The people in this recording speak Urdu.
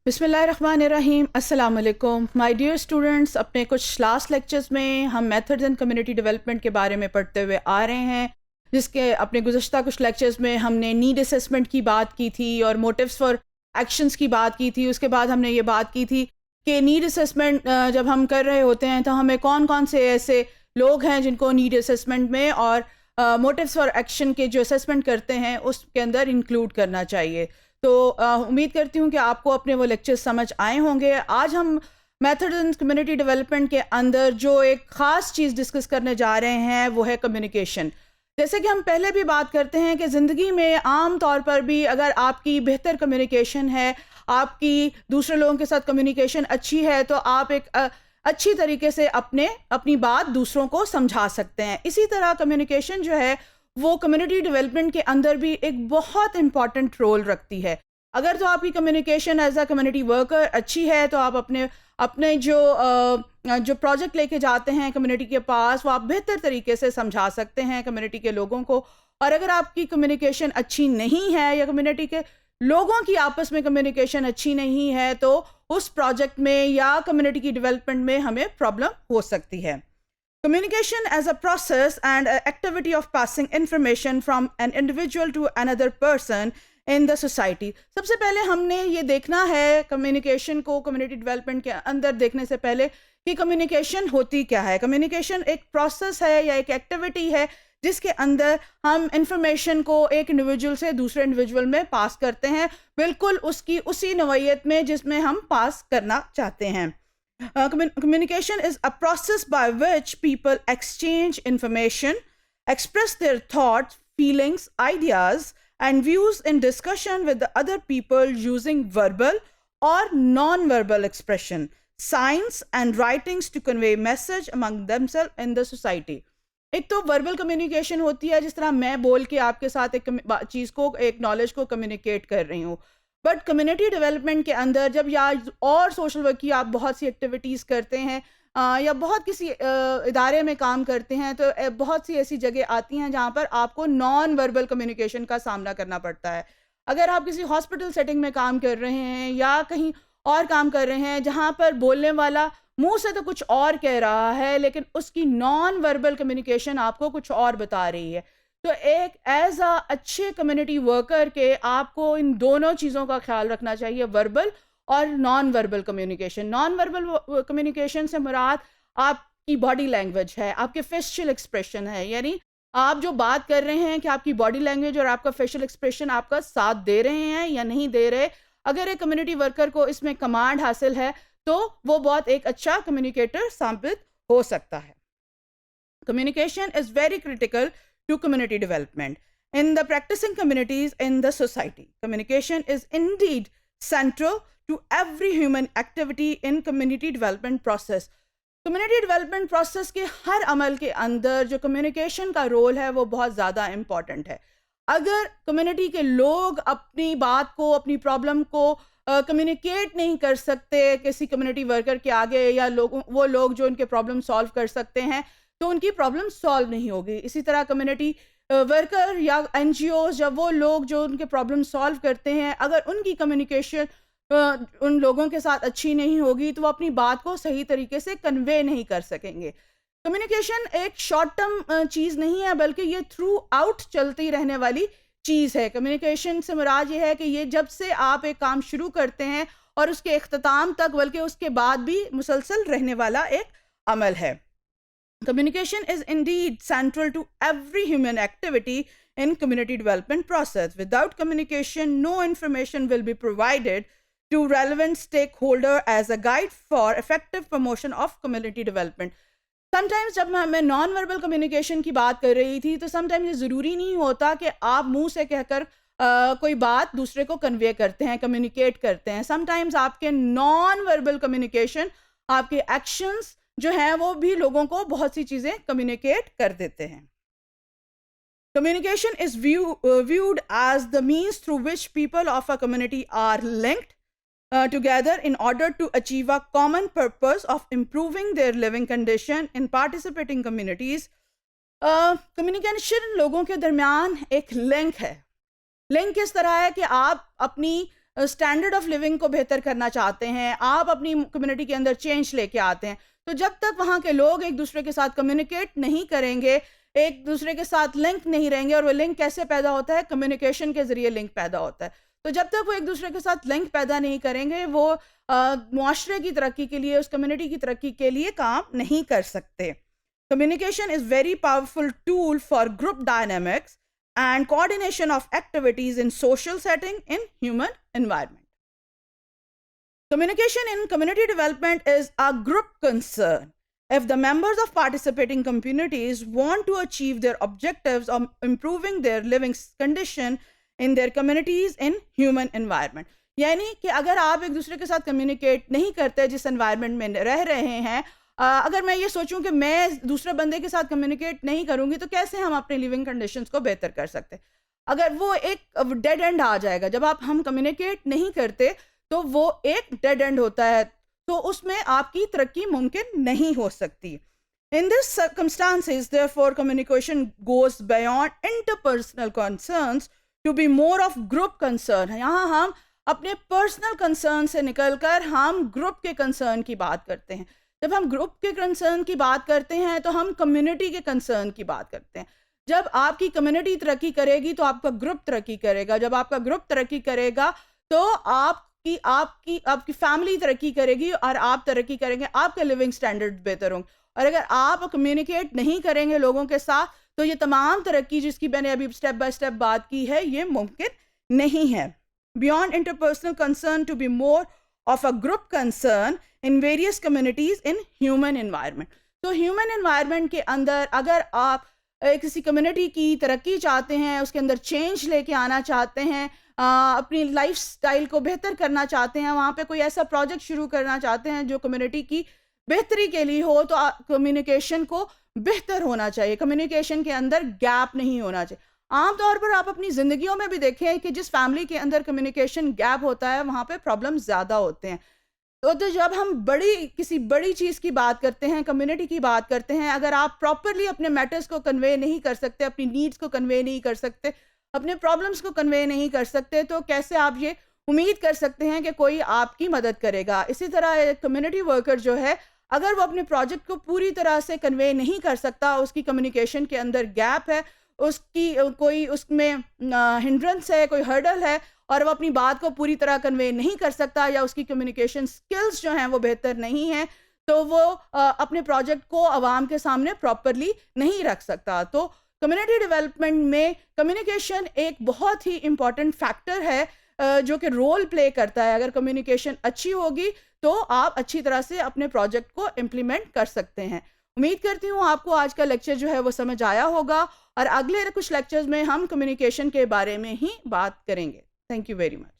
بسم اللہ الرحمن الرحیم. السلام علیکم مائی ڈیئر اسٹوڈنٹس. اپنے کچھ لاسٹ لیکچرز میں ہم میتھڈز اینڈ کمیونٹی ڈیولپمنٹ کے بارے میں پڑھتے ہوئے آ رہے ہیں، جس کے اپنے گزشتہ کچھ لیکچرز میں ہم نے نیڈ اسیسمنٹ کی بات کی تھی اور موٹیوز فار ایکشنز کی بات کی تھی. اس کے بعد ہم نے یہ بات کی تھی کہ نیڈ اسیسمنٹ جب ہم کر رہے ہوتے ہیں تو ہمیں کون کون سے ایسے لوگ ہیں جن کو نیڈ اسیسمنٹ میں اور موٹیوز فار ایکشن کے جو اسیسمنٹ کرتے ہیں اس کے اندر انکلوڈ کرنا چاہیے. تو امید کرتی ہوں کہ آپ کو اپنے وہ لیکچر سمجھ آئے ہوں گے. آج ہم میتھڈ اینڈ کمیونٹی ڈیولپمنٹ کے اندر جو ایک خاص چیز ڈسکس کرنے جا رہے ہیں وہ ہے کمیونیکیشن. جیسے کہ ہم پہلے بھی بات کرتے ہیں کہ زندگی میں عام طور پر بھی اگر آپ کی بہتر کمیونیکیشن ہے، آپ کی دوسرے لوگوں کے ساتھ کمیونیکیشن اچھی ہے، تو آپ ایک اچھی طریقے سے اپنی بات دوسروں کو سمجھا سکتے ہیں. اسی طرح کمیونیکیشن جو ہے وہ کمیونٹی ڈیولپمنٹ کے اندر بھی ایک بہت امپورٹنٹ رول رکھتی ہے. اگر تو آپ کی communication as a community worker اچھی ہے تو آپ اپنے جو پروجیکٹ لے کے جاتے ہیں کمیونٹی کے پاس وہ آپ بہتر طریقے سے سمجھا سکتے ہیں کمیونٹی کے لوگوں کو. اور اگر آپ کی کمیونیکیشن اچھی نہیں ہے یا کمیونٹی کے لوگوں کی آپس میں کمیونیکیشن اچھی نہیں ہے تو اس پروجیکٹ میں یا کمیونٹی کی ڈیولپمنٹ میں ہمیں پرابلم ہو سکتی ہے. Communication as a process and an activity of passing information from an individual to another person in the society. سب سے پہلے ہم نے یہ دیکھنا ہے کمیونیکیشن کو کمیونٹی ڈیولپمنٹ کے اندر دیکھنے سے پہلے کہ کمیونیکیشن ہوتی کیا ہے. کمیونیکیشن ایک پروسیس ہے یا ایک ایکٹیویٹی ہے جس کے اندر ہم انفارمیشن کو ایک انڈیویجول سے دوسرے انڈیویجول میں پاس کرتے ہیں، بالکل اسی نوعیت میں جس میں ہم پاس کرنا چاہتے ہیں. Communication is a process by which people exchange information, express their thoughts, feelings, ideas, and views in discussion with the other people using verbal or non-verbal expression, signs, and writings to convey message among themselves in the society. ایک تو وربل کمیونیکیشن ہوتی ہے، جس طرح میں بول کے آپ کے ساتھ ایک چیز کو، ایک نالج کو کمیونیکیٹ کر رہی ہوں. بٹ کمیونٹی ڈیولپمنٹ کے اندر جب یا اور سوشل ورک کی آپ بہت سی ایکٹیویٹیز کرتے ہیں یا بہت کسی ادارے میں کام کرتے ہیں تو بہت سی ایسی جگہ آتی ہیں جہاں پر آپ کو نان وربل کمیونیکیشن کا سامنا کرنا پڑتا ہے. اگر آپ کسی ہاسپٹل سیٹنگ میں کام کر رہے ہیں یا کہیں اور کام کر رہے ہیں جہاں پر بولنے والا منہ سے تو کچھ اور کہہ رہا ہے لیکن اس کی نان وربل کمیونیکیشن آپ کو کچھ اور بتا رہی ہے، تو ایک ایز اے اچھے کمیونٹی ورکر کے آپ کو ان دونوں چیزوں کا خیال رکھنا چاہیے، وربل اور non verbal communication. Non verbal communication سے مراد آپ کی باڈی لینگویج ہے، آپ کے فیشل ایکسپریشن ہے، یعنی آپ جو بات کر رہے ہیں کہ آپ کی باڈی لینگویج اور آپ کا فیشل ایکسپریشن آپ کا ساتھ دے رہے ہیں یا نہیں دے رہے. اگر ایک کمیونٹی ورکر کو اس میں کمانڈ حاصل ہے تو وہ بہت ایک اچھا کمیونیکیٹر ثابت ہو سکتا ہے. Communication is very critical to community development. In the practicing communities in the society, communication is indeed central to every human activity in community development process. Community development process کے ہر عمل کے اندر جو کمیونیکیشن کا رول ہے وہ بہت زیادہ امپورٹنٹ ہے. اگر کمیونٹی کے لوگ اپنی بات کو، اپنی پرابلم کو کمیونیکیٹ نہیں کر سکتے کسی کمیونٹی ورکر کے آگے یا وہ لوگ جو ان کے پرابلم سالو کر سکتے ہیں تو ان کی پرابلم سالو نہیں ہوگی. اسی طرح کمیونٹی ورکر یا این جی اوز یا وہ لوگ جو ان کے پرابلم سالو کرتے ہیں، اگر ان کی کمیونیکیشن ان لوگوں کے ساتھ اچھی نہیں ہوگی تو وہ اپنی بات کو صحیح طریقے سے کنوے نہیں کر سکیں گے. کمیونیکیشن ایک شارٹ ٹرم چیز نہیں ہے بلکہ یہ تھرو آؤٹ چلتی رہنے والی چیز ہے. کمیونیکیشن سے مراد یہ ہے کہ یہ جب سے آپ ایک کام شروع کرتے ہیں اور اس کے اختتام تک بلکہ اس کے بعد بھی مسلسل رہنے والا ایک عمل ہے. Communication is indeed central to every human activity in community development process. Without communication, no information will be provided to relevant stakeholder as a guide for effective promotion of community development. Sometimes جب میں نان وربل کمیونیکیشن کی بات کر رہی تھی تو sometimes یہ ضروری نہیں ہوتا کہ آپ منہ سے کہہ کر کوئی بات دوسرے کو کنوے کرتے ہیں، کمیونیکیٹ کرتے ہیں. sometimes آپ کے نان وربل کمیونیکیشن، آپ کے ایکشنز جو ہیں وہ بھی لوگوں کو بہت سی چیزیں کمیونیکیٹ کر دیتے ہیں. Communication is viewed as the means through which people of a community are linked together in order to achieve a common purpose of improving their living condition in participating communities. Communication لوگوں کے درمیان ایک لنک ہے. لنک اس طرح ہے کہ آپ اپنی اسٹینڈرڈ آف لیونگ کو بہتر کرنا چاہتے ہیں, آپ اپنی کمیونٹی کے اندر چینج لے کے آتے ہیں, تو جب تک وہاں کے لوگ ایک دوسرے کے ساتھ کمیونیکیٹ نہیں کریں گے, ایک دوسرے کے ساتھ لنک نہیں رہیں گے, اور وہ لنک کیسے پیدا ہوتا ہے, کمیونیکیشن کے ذریعے لنک پیدا ہوتا ہے, تو جب تک وہ ایک دوسرے کے ساتھ لنک پیدا نہیں کریں گے وہ معاشرے کی ترقی کے لیے, اس کمیونٹی کی ترقی کے لیے کام نہیں کر سکتے. Communication is very powerful tool for group dynamics and coordination of activities in social setting in human environment. Communication in community development is a group concern. If the members of participating communities want to achieve their objectives of improving their living condition in their communities in human environment. یعنی کہ اگر آپ ایک دوسرے کے ساتھ کمیونیکیٹ نہیں کرتے جس انوائرمنٹ میں رہ رہے ہیں, اگر میں یہ سوچوں کہ میں دوسرے بندے کے ساتھ کمیونیکیٹ نہیں کروں گی تو کیسے ہم اپنے لیونگ کنڈیشنز کو بہتر کر سکتے, اگر وہ ایک ڈیڈ اینڈ آ جائے گا. جب ہم کمیونیکیٹ نہیں کرتے تو وہ ایک ڈیڈ اینڈ ہوتا ہے, تو اس میں آپ کی ترقی ممکن نہیں ہو سکتی. In these circumstances, therefore, communication goes beyond interpersonal concerns to be more of group concern. یہاں ہم اپنے پرسنل کنسرن سے نکل کر ہم گروپ کے کنسرن کی بات کرتے ہیں. جب ہم گروپ کے کنسرن کی بات کرتے ہیں تو ہم کمیونٹی کے کنسرن کی بات کرتے ہیں. جب آپ کی کمیونٹی ترقی کرے گی تو آپ کا گروپ ترقی کرے گا, جب آپ کا گروپ ترقی کرے گا تو آپ کی فیملی ترقی کرے گی, اور آپ ترقی کریں گے, آپ کے لیونگ سٹینڈرڈ بہتر ہوں گے. اور اگر آپ کمیونیکیٹ نہیں کریں گے لوگوں کے ساتھ تو یہ تمام ترقی جس کی میں نے ابھی اسٹیپ بائی اسٹیپ بات کی ہے یہ ممکن نہیں ہے. Beyond interpersonal concern to be more of a group concern in various communities in human environment. تو human environment کے اندر اگر آپ کسی کمیونٹی کی ترقی چاہتے ہیں, اس کے اندر چینج لے کے آنا چاہتے ہیں, اپنی لائف سٹائل کو بہتر کرنا چاہتے ہیں, وہاں پہ کوئی ایسا پروجیکٹ شروع کرنا چاہتے ہیں جو کمیونٹی کی بہتری کے لیے ہو, تو کمیونیکیشن کو بہتر ہونا چاہیے, کمیونیکیشن کے اندر گیپ نہیں ہونا چاہیے. عام طور پر آپ اپنی زندگیوں میں بھی دیکھیں کہ جس فیملی کے اندر کمیونیکیشن گیپ ہوتا ہے وہاں پہ پرابلم زیادہ ہوتے ہیں. تو جب ہم کسی بڑی چیز کی بات کرتے ہیں, کمیونٹی کی بات کرتے ہیں, اگر آپ پراپرلی اپنے میٹرز کو کنوے نہیں کر سکتے, اپنی نیڈز کو کنوے نہیں کر سکتے, اپنے پرابلمس کو کنوے نہیں کر سکتے, تو کیسے آپ یہ امید کر سکتے ہیں کہ کوئی آپ کی مدد کرے گا. اسی طرح ایک کمیونٹی ورکر جو ہے اگر وہ اپنے پروجیکٹ کو پوری طرح سے کنوے نہیں کر سکتا, اس کی کمیونیکیشن کے اندر گیپ ہے, اس کی کوئی اس میں ہنڈرنس ہے, کوئی ہرڈل ہے, اور وہ اپنی بات کو پوری طرح کنوے نہیں کر سکتا, یا اس کی کمیونیکیشن سکلز جو ہیں وہ بہتر نہیں ہیں, تو وہ اپنے پروجیکٹ کو عوام کے سامنے پراپرلی نہیں رکھ سکتا. تو کمیونٹی ڈیولپمنٹ میں کمیونیکیشن ایک بہت ہی امپورٹنٹ فیکٹر ہے جو کہ رول پلے کرتا ہے. اگر کمیونیکیشن اچھی ہوگی تو آپ اچھی طرح سے اپنے پروجیکٹ کو امپلیمنٹ کر سکتے ہیں. امید کرتی ہوں آپ کو آج کا لیکچر جو ہے وہ سمجھ آیا ہوگا, اور اگلے کچھ لیکچرز میں ہم کمیونیکیشن کے بارے میں ہی بات کریں گے. Thank you very much.